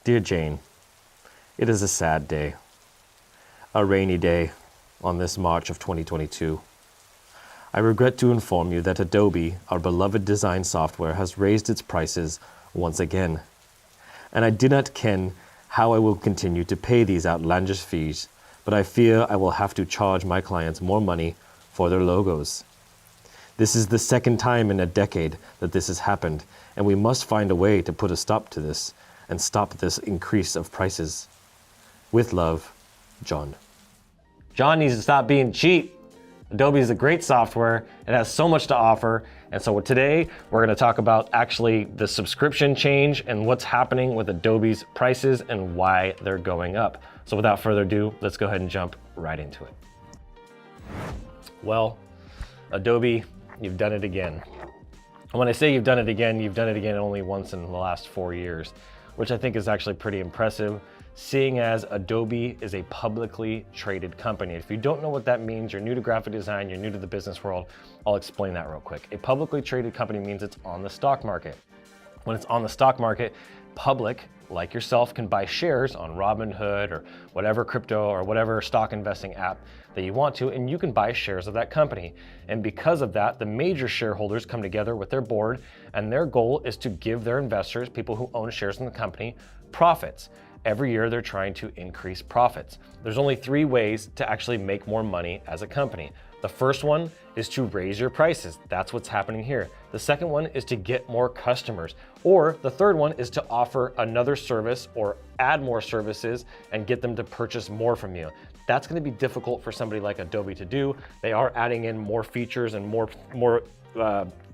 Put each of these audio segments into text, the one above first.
Dear Jane, it is a sad day, a rainy day on this March of 2022. I regret to inform you that Adobe, our beloved design software, has raised its prices once again. And I do not ken how I will continue to pay these outlandish fees, but I fear I will have to charge my clients more money for their logos. This is the second time in a decade that this has happened, and we must find a way to put a stop to this and stop this increase of prices. With love, John. John needs to stop being cheap. Adobe is a great software. It has so much to offer. And so today we're going to talk about actually the subscription change and what's happening with Adobe's prices and why they're going up. So without further ado, let's go ahead and jump right into it. Well, Adobe, you've done it again. And when I say you've done it again only once in the last 4 years, which I think is actually pretty impressive, seeing as Adobe is a publicly traded company. If you don't know what that means, you're new to graphic design, you're new to the business world, I'll explain that real quick. A publicly traded company means it's on the stock market. When it's on the stock market, public, like yourself, can buy shares on Robinhood or whatever crypto or whatever stock investing app that you want to, and you can buy shares of that company. And because of that, the major shareholders come together with their board, and their goal is to give their investors, people who own shares in the company, profits. Every year they're trying to increase profits. There's only 3 ways to actually make more money as a company. The first one is to raise your prices. That's what's happening here. The second one is to get more customers. Or the third one is to offer another service or add more services and get them to purchase more from you. That's going to be difficult for somebody like Adobe to do. They are adding in more features and more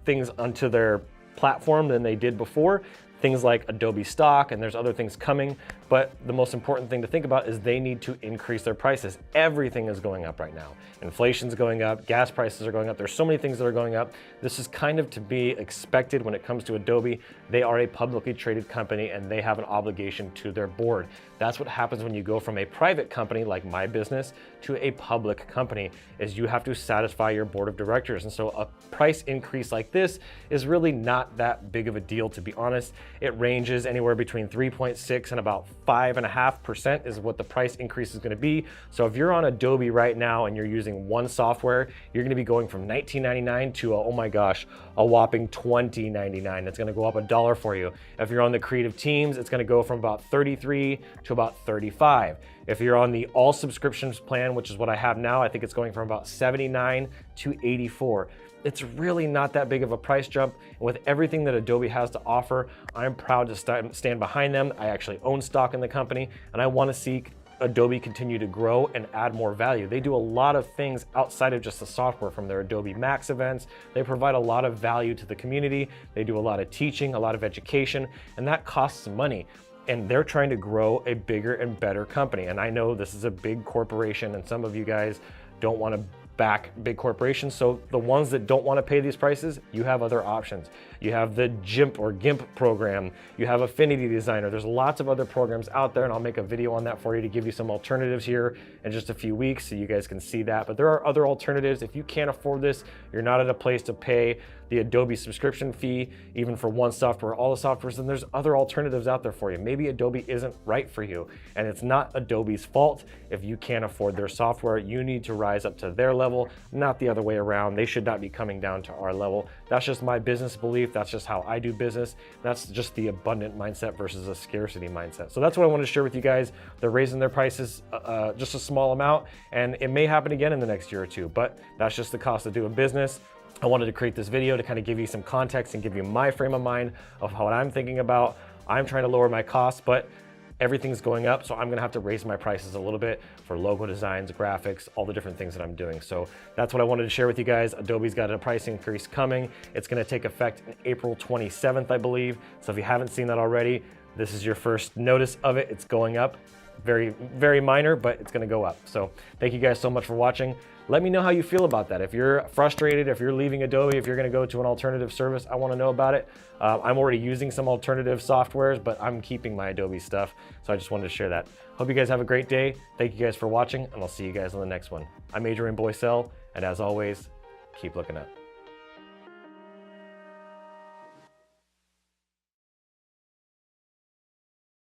things onto their platform than they did before. Things like Adobe Stock, and there's other things coming, but the most important thing to think about is they need to increase their prices. Everything is going up right now. Inflation's going up, gas prices are going up, there's so many things that are going up. This is kind of to be expected when it comes to Adobe. They are a publicly traded company and they have an obligation to their board. That's what happens when you go from a private company like my business to a public company, is you have to satisfy your board of directors. And so a price increase like this is really not that big of a deal, to be honest. It ranges anywhere between 3.6 and about 5.5% is what the price increase is going to be. So if you're on Adobe right now and you're using one software, you're going to be going from $19.99 to, oh my gosh, a whopping $20.99. It's going to go up $1 for you. If you're on the creative teams, it's going to go from about 33 to about 35. If you're on the all subscriptions plan, which is what I have now, I think it's going from about 79 to 84. It's really not that big of a price jump. And with everything that Adobe has to offer, I'm proud to stand behind them. I actually own stock in the company, and I want to see Adobe continue to grow and add more value. They do a lot of things outside of just the software, from their Adobe Max events. They provide a lot of value to the community. They do a lot of teaching, a lot of education, and that costs money. And they're trying to grow a bigger and better company. And I know this is a big corporation, and some of you guys don't want to back big corporations. So the ones that don't want to pay these prices, you have other options. You have the GIMP program. You have Affinity Designer. There's lots of other programs out there, and I'll make a video on that for you to give you some alternatives here in just a few weeks so you guys can see that. But there are other alternatives. If you can't afford this, you're not at a place to pay the Adobe subscription fee, even for one software, all the softwares, and there's other alternatives out there for you. Maybe Adobe isn't right for you, and it's not Adobe's fault if you can't afford their software. You need to rise up to their level, not the other way around. They should not be coming down to our level. That's just my business belief. That's just how I do business. That's just the abundant mindset versus a scarcity mindset. So that's what I want to share with you guys. They're raising their prices just a small amount, and it may happen again in the next year or two, but that's just the cost of doing business. I wanted to create this video to kind of give you some context and give you my frame of mind of what I'm thinking about. I'm trying to lower my costs, but everything's going up, so I'm gonna have to raise my prices a little bit for logo designs, graphics, all the different things that I'm doing. So that's what I wanted to share with you guys. Adobe's got a price increase coming. It's gonna take effect in April 27th, I believe. So if you haven't seen that already, this is your first notice of it. It's going up. Very, very minor, but it's gonna go up. So thank you guys so much for watching. Let me know how you feel about that. If you're frustrated, if you're leaving Adobe, if you're gonna go to an alternative service, I wanna know about it. I'm already using some alternative softwares, but I'm keeping my Adobe stuff. So I just wanted to share that. Hope you guys have a great day. Thank you guys for watching, and I'll see you guys on the next one. I'm Adrian Boycell, and as always, keep looking up.